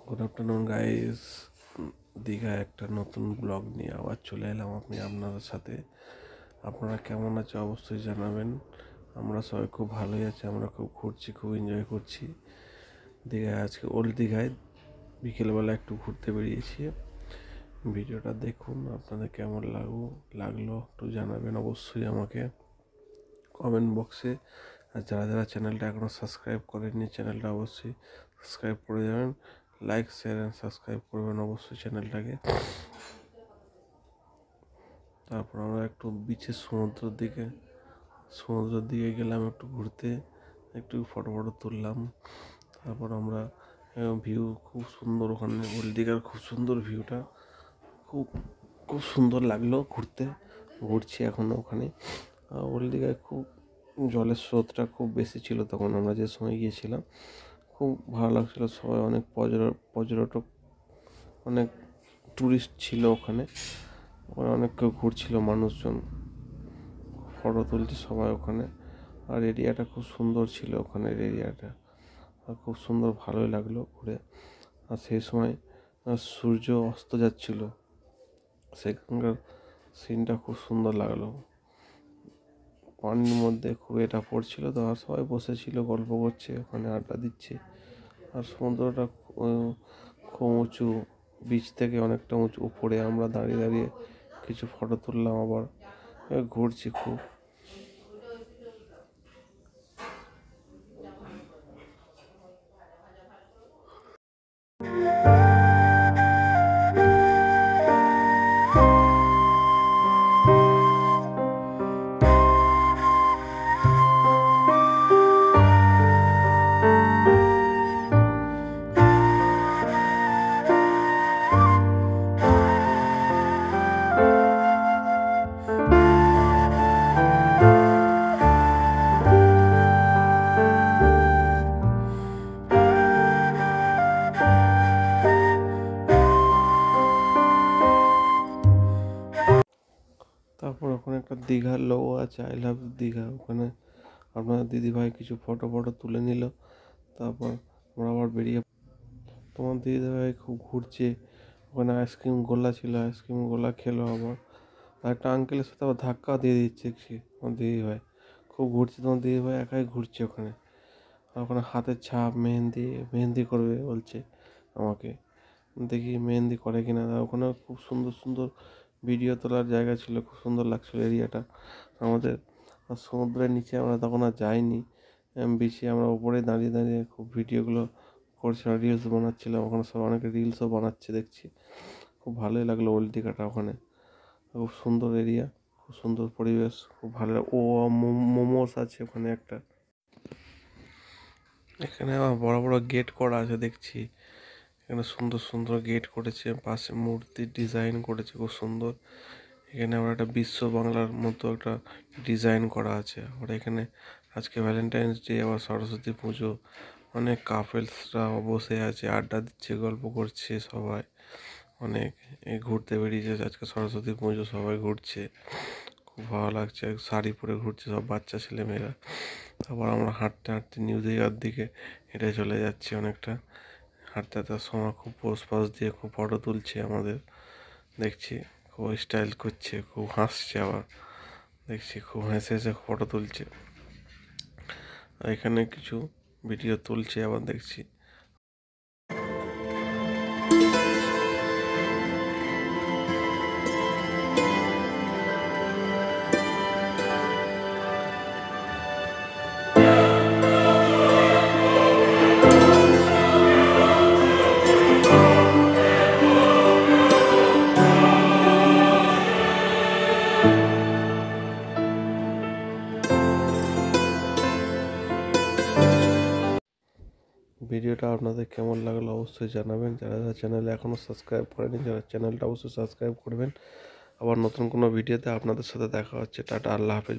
Good afternoon guys. দীঘায় একটা নতুন ব্লগ নিয়ে আবার চলে এলাম আমি আপনাদের সাথে। আপনারা কেমন আছে অবশ্যই জানাবেন। আমরা সবাই খুব ভালোই আছি, আমরা খুব ঘুরছি, খুব এনজয় করছি। দীঘায় আজকে ওল্ড দীঘায় বিকেলবেলা একটু ঘুরতে বেরিয়েছি। ভিডিওটা দেখুন, আপনাদের কেমন লাগলো একটু জানাবেন অবশ্যই আমাকে কমেন্ট বক্সে। আর যারা যারা চ্যানেলটা এখনও সাবস্ক্রাইব করেননি চ্যানেলটা অবশ্যই সাবস্ক্রাইব করে যাবেন। লাইক শেয়ার অ্যান্ড সাবস্ক্রাইব করবেন অবশ্যই চ্যানেলটাকে। তারপর আমরা একটু বিচের সমুদ্রের দিকে গেলাম একটু ঘুরতে, একটু ফটো তুললাম। তারপর আমরা ভিউ খুব সুন্দর, ওখানে ওল্ড দীঘার খুব সুন্দর ভিউটা, খুব খুব সুন্দর লাগলো ঘুরছি এখনও ওখানে। ওল্ড দীঘায় খুব জলের স্রোতটা খুব বেশি ছিল তখন আমরা যে সময় গিয়েছিলাম। খুব ভালো লাগছিলো, সবাই অনেক পর্যটক, অনেক ট্যুরিস্ট ছিল ওখানে অনেক কেউ ঘুরছিল, মানুষজন ফটো তুলছে সবাই ওখানে। আর এরিয়াটা খুব সুন্দর ছিল, ওখানের এরিয়াটা আর খুব সুন্দর, ভালোই লাগলো ঘুরে। আর সেই সময় সূর্য অস্ত যাচ্ছিল, সেখানকার সিনটা খুব সুন্দর লাগলো। পানির মধ্যে খুব এটা পড়ছিল তো, আর সবাই বসেছিল, গল্প করছে, ওখানে আড্ডা দিচ্ছে। আর সমুদ্রটা খুব উঁচু, বিচ থেকে অনেকটা উঁচু উপরে আমরা দাঁড়িয়ে দাঁড়িয়ে কিছু ফটো তুললাম, আবার ঘুরছি খুব। তারপর ওখানে একটা দীঘার লোগো আছে, আই লাভ দীঘা। ওখানে আপনাদের দিদিভাই কিছু ফটো তুলে নিল। তারপর আমরা আবার বেরিয়ে, তোমার দিদিভাই খুব ঘুরছে। ওখানে আইসক্রিম গোলা ছিল, আইসক্রিম গোলা খেলো আবার। আর একটা আঙ্কেলের সাথে আবার ধাক্কা দিয়ে দিচ্ছে তোমার দিদিভাই। খুব ঘুরছে তোমার দিদিভাই, একাই ঘুরছে ওখানে। আর ওখানে হাতের ছাপ, মেহেন্দি করবে বলছে আমাকে। দেখি মেহেন্দি করে কিনা। ওখানে খুব সুন্দর সুন্দর ভিডিও তোলার জায়গা ছিল, খুব সুন্দর লাগছিল এরিয়াটা আমাদের। আর সমুদ্রের নিচে আমরা তখন আর যাইনি, বিচে আমরা উপরে দাঁড়িয়ে দাঁড়িয়ে খুব ভিডিওগুলো করছিলাম, রিলস বানাচ্ছিলাম। ওখানে সব অনেকে রিলসও বানাচ্ছে দেখছি। খুব ভালোই লাগলো ওল্ড দীঘাটা ওখানে। খুব সুন্দর এরিয়া, খুব সুন্দর পরিবেশ, খুব ভালো। মোমোস আছে ওখানে একটা। এখানে আবার বড় বড় গেট করা আছে দেখছি। এখানে সুন্দর সুন্দর গেট করেছে, পাশে মূর্তির ডিজাইন করেছে খুব সুন্দর। এখানে আবার একটা বিশ্ব বাংলার মতো একটা ডিজাইন করা আছে। আবার এখানে আজকে ভ্যালেন্টাইন্স ডে, আবার সরস্বতী পুজো। অনেক কাপেলসরা বসে আছে, আড্ডা দিচ্ছে, গল্প করছে সবাই। অনেক ঘুরতে বেরিয়েছে আজকে সরস্বতী পুজো, সবাই ঘুরছে, খুব ভালো লাগছে। শাড়ি পরে ঘুরছে সব বাচ্চা ছেলেমেয়েরা। তারপর আমরা হাঁটতে হাঁটতে নিউ দীঘার দিকে হেঁটে চলে যাচ্ছি অনেকটা। হাঁটতে হাঁটতে সময় খুব পোজ পাশ দিয়ে খুব ফটো তুলছে আমাদের, দেখছি খুব স্টাইল করছে, খুব হাসছে। আবার দেখছি খুব হেসে হেসে ফটো তুলছে। আর এখানে কিছু ভিডিও তুলছে আবার দেখছি। ভিডিওটা আপনাদের কেমন লাগলো অবশ্যই জানাবেন। যারা যারা চ্যানেলে এখনও সাবস্ক্রাইব করেনি, যারা চ্যানেলটা অবশ্যই সাবস্ক্রাইব করবেন। আবার নতুন কোনো ভিডিওতে আপনাদের সাথে দেখা হচ্ছে। টাটা, আল্লাহ হাফেজ।